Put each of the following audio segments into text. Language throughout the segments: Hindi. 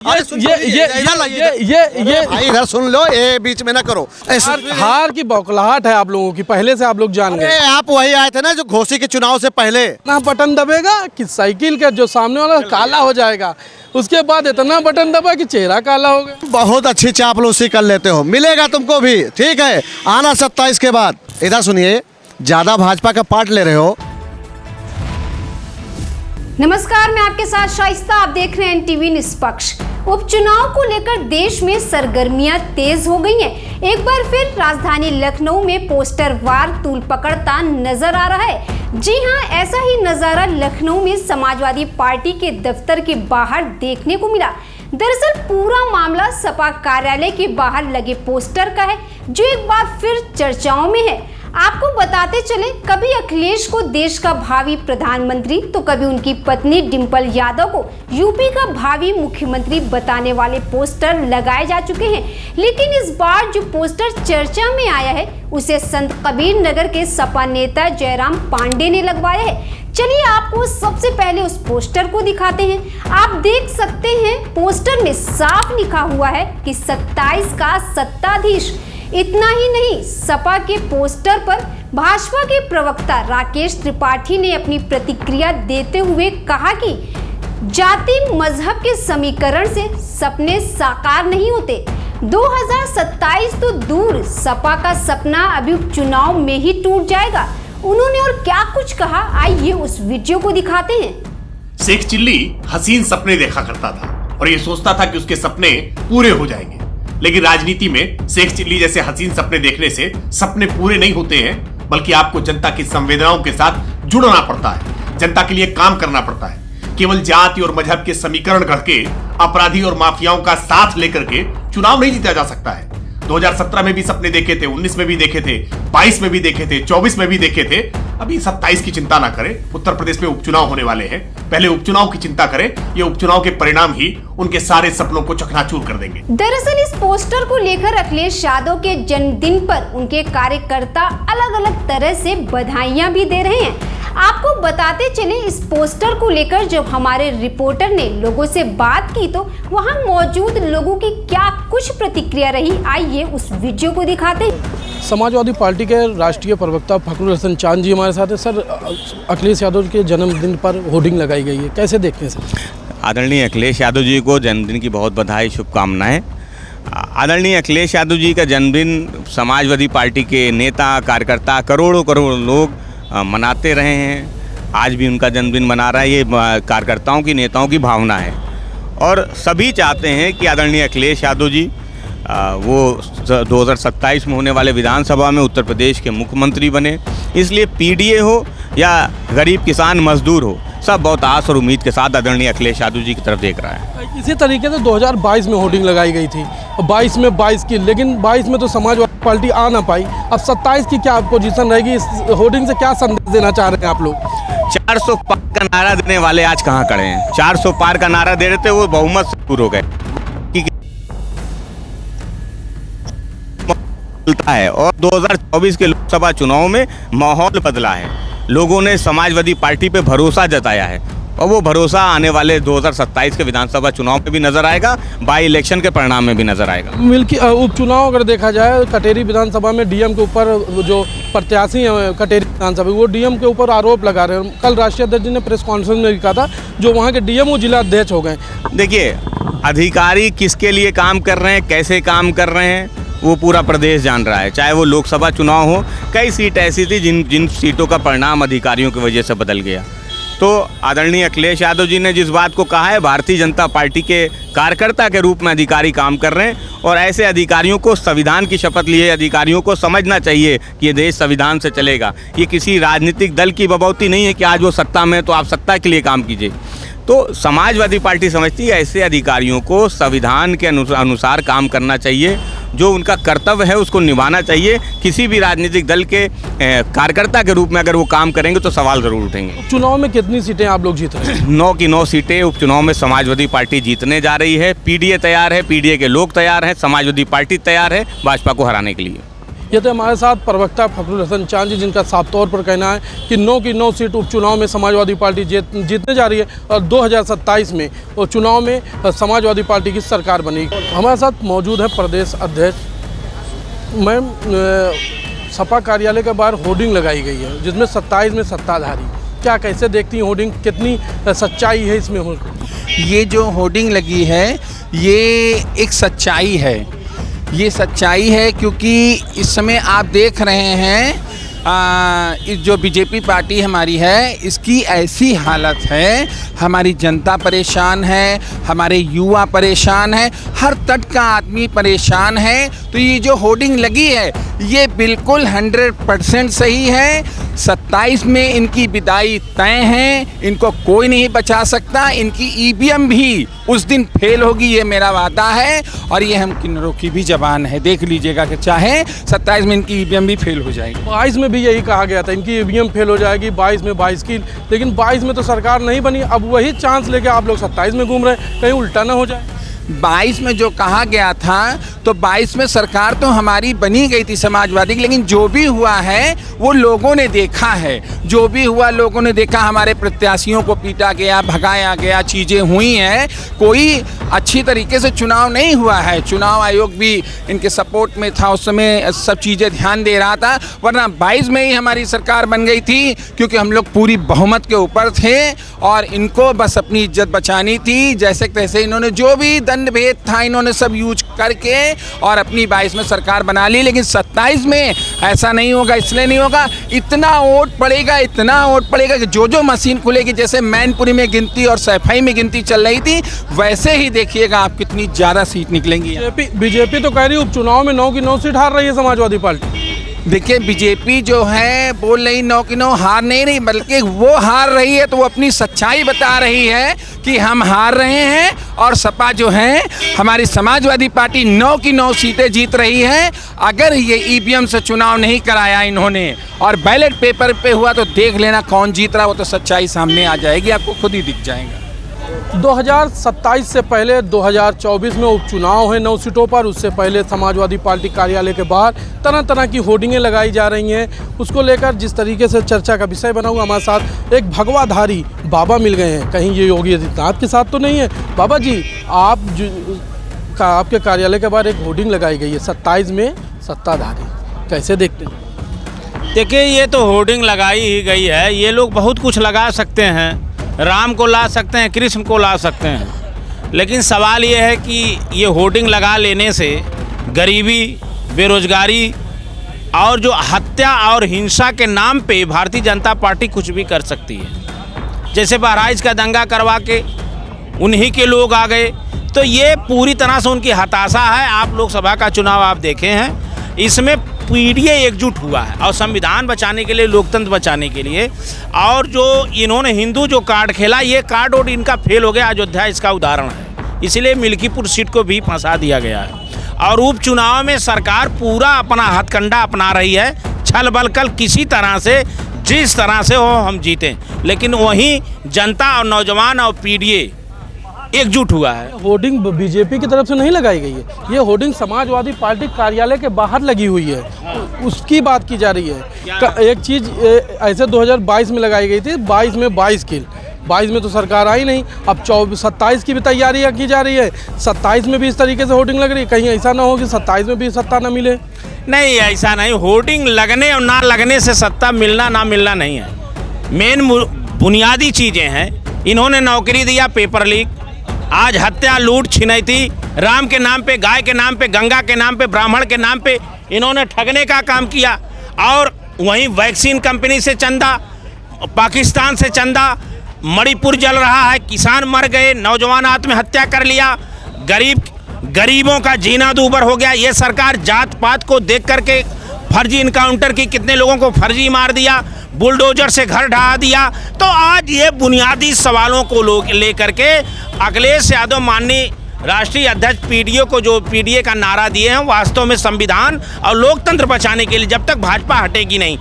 ये भाई इधर सुन लो, ये बीच में ना करो। हार की बौखलाहट है आप लोगों की, पहले से आप लोग जान गए। आप वही आए थे ना जो घोसी के चुनाव से पहले। ना बटन दबेगा कि साइकिल का जो सामने वाला काला हो जाएगा, उसके बाद इतना बटन दबा कि चेहरा काला हो गया। बहुत अच्छी चापलूसी कर लेते हो, मिलेगा तुमको भी, ठीक है। आना 27 के बाद। इधर सुनिए, ज्यादा भाजपा का पार्ट ले रहे हो। नमस्कार, मैं आपके साथ शाइस्ता, आप देख रहे हैं एनटीवी निष्पक्ष। उपचुनाव को लेकर देश में सरगर्मियां तेज हो गई हैं। एक बार फिर राजधानी लखनऊ में पोस्टर वार तूल पकड़ता नजर आ रहा है। जी हां, ऐसा ही नजारा लखनऊ में समाजवादी पार्टी के दफ्तर के बाहर देखने को मिला। दरअसल पूरा मामला सपा कार्यालय के बाहर लगे पोस्टर का है, जो एक बार फिर चर्चाओं में है। आपको बताते चले, कभी अखिलेश को देश का भावी प्रधानमंत्री तो कभी उनकी पत्नी डिंपल यादव को यूपी का भावी मुख्यमंत्री बताने वाले पोस्टर लगाए जा चुके हैं। लेकिन इस बार जो पोस्टर चर्चा में आया है, उसे संत कबीर नगर के सपा नेता जयराम पांडे ने लगवाया है। चलिए आपको सबसे पहले उस पोस्टर को दिखाते हैं। आप देख सकते हैं, पोस्टर में साफ लिखा हुआ है कि 27 का सत्ताधीश। इतना ही नहीं, सपा के पोस्टर पर भाजपा के प्रवक्ता राकेश त्रिपाठी ने अपनी प्रतिक्रिया देते हुए कहा कि जाति मजहब के समीकरण से सपने साकार नहीं होते। 2027 तो दूर, सपा का सपना अभी उपचुनाव में ही टूट जाएगा। उन्होंने और क्या कुछ कहा, आइए उस वीडियो को दिखाते हैं। शेख चिल्ली हसीन सपने देखा करता था और ये सोचता था कि उसके सपने पूरे हो जाएंगे। लेकिन राजनीति में शेख चिल्ली जैसे हसीन सपने देखने से सपने पूरे नहीं होते हैं, बल्कि आपको जनता की संवेदनाओं के साथ जुड़ना पड़ता है, जनता के लिए काम करना पड़ता है। केवल जाति और मजहब के समीकरण करके अपराधी और माफियाओं का साथ लेकर के चुनाव नहीं जीता जा सकता है। 2017 में भी सपने देखे थे, 19 में भी देखे थे, 22 में भी देखे थे, 24 में भी देखे थे। अभी 27 की चिंता ना करें, उत्तर प्रदेश में उपचुनाव होने वाले हैं। पहले उपचुनाव की चिंता करें, ये उपचुनाव के परिणाम ही उनके सारे सपनों को चकनाचूर कर देंगे। दरअसल इस पोस्टर को लेकर अखिलेश यादव के जन्मदिन पर उनके कार्यकर्ता अलग अलग तरह से बधाइयां भी दे रहे हैं। आपको बताते चले, इस पोस्टर को लेकर जब हमारे रिपोर्टर ने लोगों से बात की तो वहां मौजूद लोगों की क्या कुछ प्रतिक्रिया रही, आइए उस वीडियो को दिखाते हैं। समाजवादी पार्टी के राष्ट्रीय प्रवक्ता फखरुल हसन चांद जी हमारे साथ है। सर, अखिलेश यादव के जन्मदिन पर होर्डिंग लगाई गई है, कैसे देखते हैं सर? आदरणीय अखिलेश यादव जी को जन्मदिन की बहुत बधाई, शुभकामनाएं। आदरणीय अखिलेश यादव जी का जन्मदिन समाजवादी पार्टी के नेता कार्यकर्ता करोड़ों लोग मनाते रहे हैं। आज भी उनका जन्मदिन मना रहा है, ये कार्यकर्ताओं की, नेताओं की भावना है। और सभी चाहते हैं कि आदरणीय अखिलेश यादव जी वो 2027 में होने वाले विधानसभा में उत्तर प्रदेश के मुख्यमंत्री बने। इसलिए पीडीए हो या गरीब किसान मजदूर हो, सब बहुत आस और उम्मीद के साथ आदरणीय अखिलेश यादव जी की तरफ देख रहा है। इसी तरीके से 2022 में होर्डिंग लगाई गई थी, 22 में 22 की, लेकिन 22 में तो समाजवादी पार्टी आ ना पाई। अब 27 की क्या पोजीशन रहेगी? इस होर्डिंग से क्या संदेश देना चाह रहे हैं आप लोग? 400 पार का नारा देने वाले आज कहाँ खड़े हैं? 400 पार का नारा दे रहे थे, वो बहुमत से दूर हो गए है। और 2024 के लोकसभा चुनाव में माहौल बदला है, लोगों ने समाजवादी पार्टी पे भरोसा जताया है और वो भरोसा आने वाले 2027 के विधानसभा चुनाव में भी नजर आएगा, बाई इलेक्शन के परिणाम में भी नजर आएगा। मिल्की उपचुनाव अगर देखा जाए, कटेरी विधानसभा में डीएम के ऊपर जो प्रत्याशी हैं कटेरी विधानसभा, वो डीएम के ऊपर आरोप लगा रहे हैं। कल राष्ट्रीय अध्यक्ष जी ने प्रेस कॉन्फ्रेंस में कहा था, जो वहाँ के डीएम वो जिला अध्यक्ष हो गए। देखिए, अधिकारी किसके लिए काम कर रहे हैं, कैसे काम कर रहे हैं, वो पूरा प्रदेश जान रहा है। चाहे वो लोकसभा चुनाव हो, कई सीट ऐसी थी जिन सीटों का परिणाम अधिकारियों की वजह से बदल गया। तो आदरणीय अखिलेश यादव जी ने जिस बात को कहा है, भारतीय जनता पार्टी के कार्यकर्ता के रूप में अधिकारी काम कर रहे हैं और ऐसे अधिकारियों को, संविधान की शपथ लिए अधिकारियों को समझना चाहिए कि ये देश संविधान से चलेगा। ये किसी राजनीतिक दल की बबौती नहीं है कि आज वो सत्ता में है तो आप सत्ता के लिए काम कीजिए। तो समाजवादी पार्टी समझती है ऐसे अधिकारियों को संविधान के अनुसार काम करना चाहिए, जो उनका कर्तव्य है उसको निभाना चाहिए। किसी भी राजनीतिक दल के कार्यकर्ता के रूप में अगर वो काम करेंगे तो सवाल जरूर उठेंगे। उपचुनाव में कितनी सीटें आप लोग जीत रहे हैं? 9 की 9 सीटें उपचुनाव में समाजवादी पार्टी जीतने जा रही है। पीडीए तैयार है, पीडीए के लोग तैयार हैं, समाजवादी पार्टी तैयार है भाजपा को हराने के लिए। ये तो हमारे साथ प्रवक्ता फखरुल हसन चांद जी, जिनका साफ तौर पर कहना है कि 9 की 9 सीट उपचुनाव में समाजवादी पार्टी जीतने जा रही है और 2027 में वो चुनाव में समाजवादी पार्टी की सरकार बनेगी। हमारे साथ मौजूद है प्रदेश अध्यक्ष मैम। सपा कार्यालय के बाहर होर्डिंग लगाई गई है जिसमें 27 में सत्ताधारी, क्या कैसे देखती हैं होर्डिंग, कितनी सच्चाई है इसमें? ये जो होर्डिंग लगी है ये एक सच्चाई है, ये सच्चाई है क्योंकि इस समय आप देख रहे हैं इस जो बीजेपी पार्टी हमारी है इसकी ऐसी हालत है, हमारी जनता परेशान है, हमारे युवा परेशान है, हर तट का आदमी परेशान है। तो ये जो होर्डिंग लगी है ये बिल्कुल 100% सही है। 27 में इनकी विदाई तय है, इनको कोई नहीं बचा सकता। इनकी ईवीएम भी उस दिन फेल होगी, ये मेरा वादा है और ये हम किन्नरों की भी जबान है। देख लीजिएगा कि चाहे 27 में इनकी ईवीएम भी फेल हो जाएगी। 22 में भी यही कहा गया था इनकी ईवीएम फेल हो जाएगी, 22 में 22 की, लेकिन 22 में तो सरकार नहीं बनी। अब वही चांस लेके आप लोग 27 में घूम रहे हैं, कहीं उल्टा ना हो जाए। 22 में जो कहा गया था तो 22 में सरकार तो हमारी बनी गई थी समाजवादी की, लेकिन जो भी हुआ है वो लोगों ने देखा है। जो भी हुआ लोगों ने देखा, हमारे प्रत्याशियों को पीटा गया, भगाया गया, चीज़ें हुई हैं। कोई अच्छी तरीके से चुनाव नहीं हुआ है। चुनाव आयोग भी इनके सपोर्ट में था, उस समय सब चीज़ें ध्यान दे रहा था, वरना 22 में ही हमारी सरकार बन गई थी क्योंकि हम लोग पूरी बहुमत के ऊपर थे और इनको बस अपनी इज्जत बचानी थी। जैसे तैसे इन्होंने जो भी दंड भेद था इन्होंने सब यूज करके और अपनी 22 में सरकार बना ली। लेकिन 27 में ऐसा नहीं होगा, इसलिए नहीं होगा, इतना वोट पड़ेगा, इतना वोट पड़ेगा कि जो मशीन खुलेगी, जैसे मैनपुरी में गिनती और सैफई में गिनती चल रही थी, वैसे ही देखिएगा आप कितनी ज़्यादा सीट निकलेंगी। बीजेपी तो कह रही है उपचुनाव में 9 की 9 सीट हार रही है समाजवादी पार्टी। देखिए बीजेपी जो है बोल रही 9 की 9 हार नहीं रही, बल्कि वो हार रही है तो वो अपनी सच्चाई बता रही है कि हम हार रहे हैं। और सपा जो है हमारी समाजवादी पार्टी 9 की 9 सीटें जीत रही है। अगर ये ईवीएम से चुनाव नहीं कराया इन्होंने और बैलेट पेपर पे हुआ तो देख लेना कौन जीत रहा, वो तो सच्चाई सामने आ जाएगी, आपको खुद ही दिख जाएगा। 2027 से पहले 2024 में उपचुनाव है 9 सीटों पर। उससे पहले समाजवादी पार्टी कार्यालय के बाहर तरह तरह की होर्डिंगें लगाई जा रही हैं। उसको लेकर जिस तरीके से चर्चा का विषय बना हुआ, हमारे साथ एक भगवाधारी बाबा मिल गए हैं। कहीं ये योगी आदित्यनाथ के साथ तो नहीं है? बाबा जी, आपके कार्यालय के बाहर एक होर्डिंग लगाई गई है 27 में सत्ताधारी, कैसे देखते हैं? देखिए, ये तो होर्डिंग लगाई ही गई है। ये लोग बहुत कुछ लगा सकते हैं, राम को ला सकते हैं, कृष्ण को ला सकते हैं, लेकिन सवाल ये है कि ये होर्डिंग लगा लेने से गरीबी, बेरोजगारी और जो हत्या और हिंसा के नाम पे भारतीय जनता पार्टी कुछ भी कर सकती है। जैसे बहराइच का दंगा करवा के उन्हीं के लोग आ गए, तो ये पूरी तरह से उनकी हताशा है। आप लोकसभा का चुनाव आप देखे हैं, इसमें पीडीए एकजुट हुआ है और संविधान बचाने के लिए, लोकतंत्र बचाने के लिए। और जो इन्होंने हिंदू जो कार्ड खेला, ये कार्ड और इनका फेल हो गया। अयोध्या इसका उदाहरण है, इसलिए मिल्कीपुर सीट को भी फंसा दिया गया है। और उपचुनाव में सरकार पूरा अपना हथकंडा अपना रही है, छल बल कल किसी तरह से, जिस तरह से हो हम जीतें। लेकिन वहीं जनता और नौजवान और पीडीए एकजुट हुआ है। होर्डिंग बीजेपी की तरफ से नहीं लगाई गई है, ये होर्डिंग समाजवादी पार्टी कार्यालय के बाहर लगी हुई है, उसकी बात की जा रही है। एक चीज़ ऐसे 2022 में लगाई गई थी, 22 में 22 किल, 22 में तो सरकार आई नहीं। अब 27 की भी तैयारियां की जा रही है, 27 में भी इस तरीके से होर्डिंग लग रही है। कहीं ऐसा ना हो कि 27 में भी सत्ता ना मिले? नहीं, ऐसा नहीं। होर्डिंग लगने और ना लगने से सत्ता मिलना ना मिलना नहीं है। मेन बुनियादी चीज़ें हैं। इन्होंने नौकरी दिया, पेपर लीक, आज हत्या, लूट, छिनैती, राम के नाम पे, गाय के नाम पे, गंगा के नाम पे, ब्राह्मण के नाम पे इन्होंने ठगने का काम किया। और वहीं वैक्सीन कंपनी से चंदा, पाकिस्तान से चंदा, मणिपुर जल रहा है, किसान मर गए, नौजवान आत्महत्या कर लिया, गरीबों का जीना दूभर हो गया। ये सरकार जात पात को देख करके फर्जी इनकाउंटर की, कितने लोगों को फर्जी मार दिया, बुलडोजर से घर ढहा दिया। तो आज ये बुनियादी सवालों को लेकर के अखिलेश यादव माननीय राष्ट्रीय अध्यक्ष पीडीए को जो पीडीए का नारा दिए हैं वास्तव में संविधान और लोकतंत्र बचाने के लिए, जब तक भाजपा हटेगी नहीं।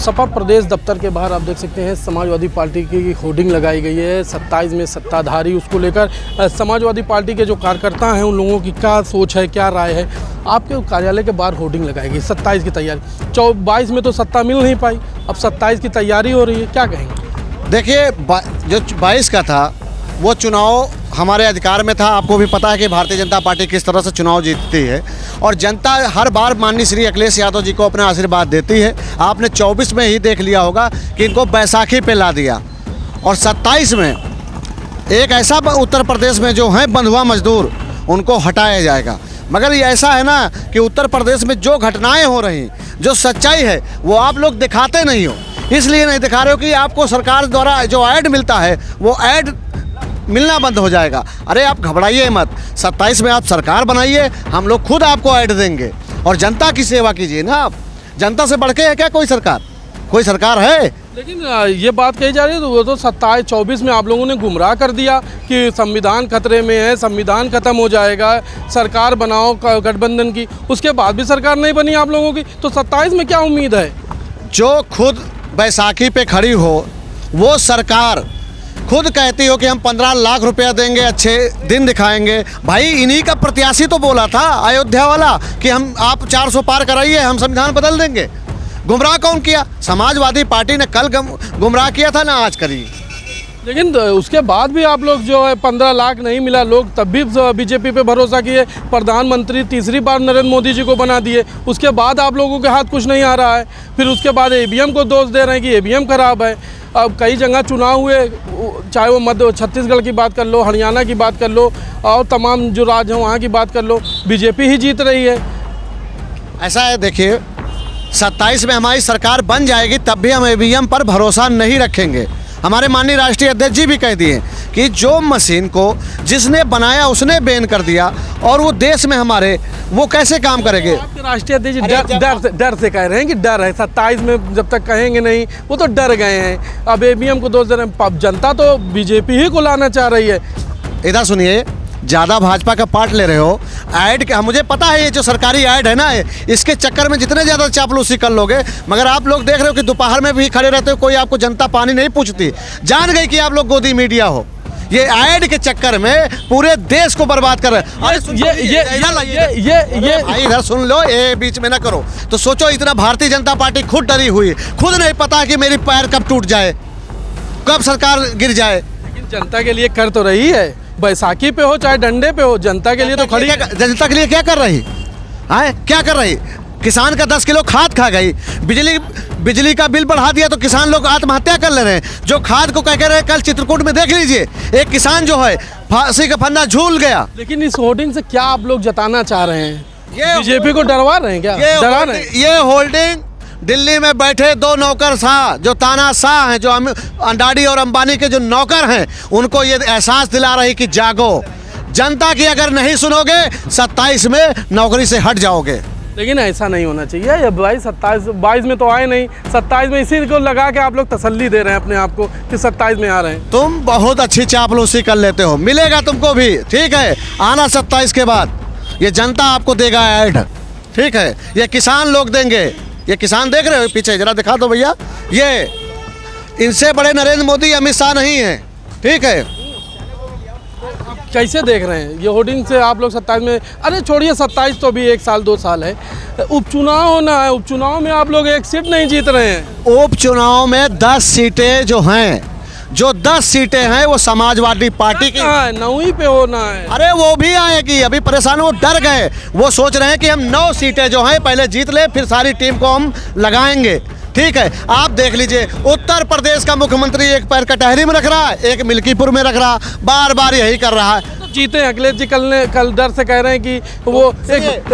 सपा प्रदेश दफ्तर के बाहर आप देख सकते हैं समाजवादी पार्टी की होर्डिंग लगाई गई है 27 में सत्ताधारी। उसको लेकर समाजवादी पार्टी के जो कार्यकर्ता हैं उन लोगों की क्या सोच है, क्या राय है। आपके कार्यालय के बाहर होर्डिंग लगाई गई 27 की तैयारी, 22 में तो सत्ता मिल नहीं पाई, अब 27 की तैयारी हो रही है, क्या कहेंगे? देखिए जो 22 का था वो चुनाव हमारे अधिकार में था। आपको भी पता है कि भारतीय जनता पार्टी किस तरह से चुनाव जीतती है और जनता हर बार माननीय श्री अखिलेश यादव जी को अपना आशीर्वाद देती है। आपने 24 में ही देख लिया होगा कि इनको बैसाखी पे ला दिया और 27 में एक ऐसा उत्तर प्रदेश में जो हैं बंधुआ मजदूर उनको हटाया जाएगा। मगर ये ऐसा है ना कि उत्तर प्रदेश में जो घटनाएं हो रही, जो सच्चाई है वो आप लोग दिखाते नहीं हो, इसलिए नहीं दिखा रहे हो कि आपको सरकार द्वारा जो ऐड मिलता है वो ऐड मिलना बंद हो जाएगा। अरे आप घबराइए मत, 27 में आप सरकार बनाइए, हम लोग खुद आपको ऐड देंगे और जनता की सेवा कीजिए ना। आप जनता से बढ़ के है क्या कोई सरकार? कोई सरकार है? लेकिन ये बात कही जा रही है तो वो तो 27-24 में आप लोगों ने गुमराह कर दिया कि संविधान खतरे में है, संविधान खत्म हो जाएगा, सरकार बनाओ गठबंधन की। उसके बाद भी सरकार नहीं बनी आप लोगों की, तो 27 में क्या उम्मीद है? जो खुद बैसाखी पे खड़ी हो वो सरकार खुद कहती हो कि हम 15 लाख रुपया देंगे, अच्छे दिन दिखाएंगे। भाई इन्हीं का प्रत्याशी तो बोला था अयोध्या वाला कि हम आप 400 पार कराइए, हम संविधान बदल देंगे। गुमराह कौन किया? समाजवादी पार्टी ने कल गुमराह किया था ना, आज करी। लेकिन उसके बाद भी आप लोग जो है 15 लाख नहीं मिला, लोग तब भी बीजेपी पे भरोसा किए, प्रधानमंत्री तीसरी बार नरेंद्र मोदी जी को बना दिए। उसके बाद आप लोगों के हाथ कुछ नहीं आ रहा है, फिर उसके बाद ईवीएम को दोष दे रहे हैं कि ईवीएम खराब है। अब कई जगह चुनाव हुए, चाहे वो मध्य छत्तीसगढ़ की बात कर लो, हरियाणा की बात कर लो और तमाम जो राज्य हैं वहाँ की बात कर लो, बीजेपी ही जीत रही है। ऐसा है, देखिए 27 में हमारी सरकार बन जाएगी तब भी हम ईवीएम पर भरोसा नहीं रखेंगे। हमारे माननीय राष्ट्रीय अध्यक्ष जी भी कह दिए कि जो मशीन को जिसने बनाया उसने बैन कर दिया और वो देश में हमारे वो कैसे काम करेंगे? आपके राष्ट्रीय अध्यक्ष जी डर से कह रहे हैं कि डर है 27 में, जब तक कहेंगे नहीं वो तो डर गए हैं। अब ईवीएम को दोष दे रहे हैं, जनता तो बीजेपी ही को लाना चाह रही है। इधर सुनिए, ज़्यादा भाजपा का पार्ट ले रहे हो। ऐड का मुझे पता है, ये जो सरकारी ऐड है ना, इसके चक्कर में जितने ज़्यादा चापलूसी कर लोगे, मगर आप लोग देख रहे हो कि दोपहर में भी खड़े रहते हो, कोई आपको जनता पानी नहीं पूछती। जान गई कि आप लोग गोदी मीडिया हो। ये ऐड के चक्कर में पूरे देश को बर्बाद कर रहे हैं। ये भाई इधर सुन लो, ये बीच में ना करो। तो सोचो, इतना भारतीय जनता पार्टी खुद डरी हुई, खुद नहीं पता कि मेरी पैर कब टूट जाए, कब सरकार गिर जाए। लेकिन जनता के लिए कर तो रही है, बैसाखी पे हो चाहे डंडे पे हो, जनता के लिए तो खड़ी। जनता के लिए क्या कर रही है? क्या कर रही? किसान का 10 किलो खाद खा गई, बिजली का बिल बढ़ा दिया तो किसान लोग आत्महत्या कर ले रहे हैं। जो खाद को कह रहे हैं, कल चित्रकूट में देख लीजिए, एक किसान जो है फांसी का फंदा झूल गया। लेकिन इस होर्डिंग से क्या आप लोग जताना चाह रहे हैं? बीजेपी को डरवा रहे हैं क्या? डरा रहे हैं? ये होल्डिंग दिल्ली में बैठे 2 नौकरशाह जो तानाशाह हैं, जो अंडानी और अंबानी के जो नौकर हैं, उनको ये एहसास दिला रही कि जागो, जनता की अगर नहीं सुनोगे 27 में नौकरी से हट जाओगे। लेकिन ऐसा नहीं होना चाहिए। ये 22 में तो आए नहीं, 27 में इसी को लगा के आप लोग तसल्ली दे रहे हैं अपने आप को कि 27 में आ रहे हैं। तुम बहुत अच्छी चापलूसी कर लेते हो, मिलेगा तुमको भी, ठीक है। आना 27 के बाद, ये जनता आपको देगा ऐड, ठीक है। ये किसान लोग देंगे, ये किसान देख रहे हो पीछे, जरा दिखा दो भैया। ये इनसे बड़े नरेंद्र मोदी अमित शाह नहीं है, ठीक है। कैसे देख रहे हैं ये होर्डिंग से आप लोग 27 में? अरे छोड़िए 27 तो भी 1 साल 2 साल है, उपचुनाव होना है। उपचुनाव में आप लोग 1 सीट नहीं जीत रहे हैं। उपचुनाव में 10 सीटें जो हैं, जो 10 सीटें हैं वो समाजवादी पार्टी की 9 पे होना है। अरे वो भी आएगी, अभी परेशान, वो डर गए। वो सोच रहे हैं कि हम 9 सीटें जो हैं पहले जीत ले, फिर सारी टीम को हम लगाएंगे, ठीक है। आप देख लीजिए, उत्तर प्रदेश का मुख्यमंत्री एक पैर कटहरी में रख रहा है, एक मिल्कीपुर में रख रहा, बार बार यही कर रहा है। तो जीते अखिलेश जी कल डर से कह रहे हैं कि वो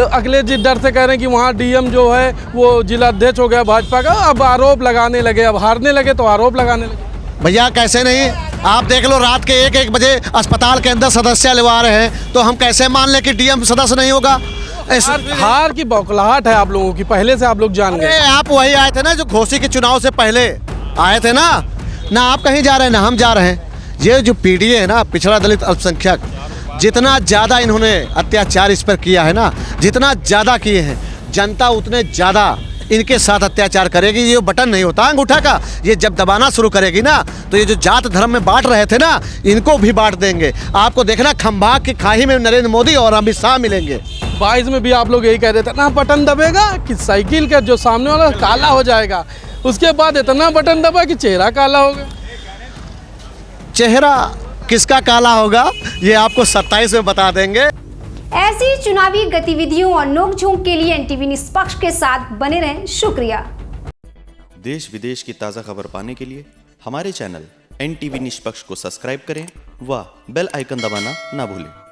अखिलेश जी डर से कह रहे हैं कि वहाँ डीएम जो है वो जिला अध्यक्ष हो गया भाजपा का, अब आरोप लगाने लगे, अब हारने लगे तो आरोप लगाने लगे। भैया कैसे नहीं, आप देख लो, रात के 1-1 बजे अस्पताल के अंदर सदस्य लगा रहे हैं, तो हम कैसे मान लें कि डीएम सदस्य नहीं होगा? हार की बौखलाहट है आप लोगों की, पहले से आप लोग जान गए। आप वही आए थे ना जो घोसी के चुनाव से पहले आए थे ना आप कहीं जा रहे हैं ना हम जा रहे हैं। ये जो पीडीए है ना, पिछड़ा दलित अल्पसंख्यक, जितना ज़्यादा इन्होंने अत्याचार इस पर किया है ना, जितना ज़्यादा किए हैं, जनता उतने ज़्यादा इनके साथ अत्याचार करेगी। ये बटन नहीं होता अंगूठा का, ये जब दबाना शुरू करेगी ना, तो ये जो जात धर्म में बांट रहे थे ना, इनको भी बांट देंगे। आपको देखना खंभात की खाई में नरेंद्र मोदी और अमित शाह मिलेंगे। 22 में भी आप लोग यही कह रहे थे ना, बटन दबेगा कि साइकिल का जो सामने वाला काला हो जाएगा। उसके बाद इतना बटन दबा कि चेहरा काला होगा। चेहरा किसका काला होगा ये आपको 27 में बता देंगे। ऐसी चुनावी गतिविधियों और नोकझोंक के लिए एनटीवी निष्पक्ष के साथ बने रहें। शुक्रिया। देश विदेश की ताज़ा खबर पाने के लिए हमारे चैनल एनटीवी निष्पक्ष को सब्सक्राइब करें व बेल आइकन दबाना ना भूलें।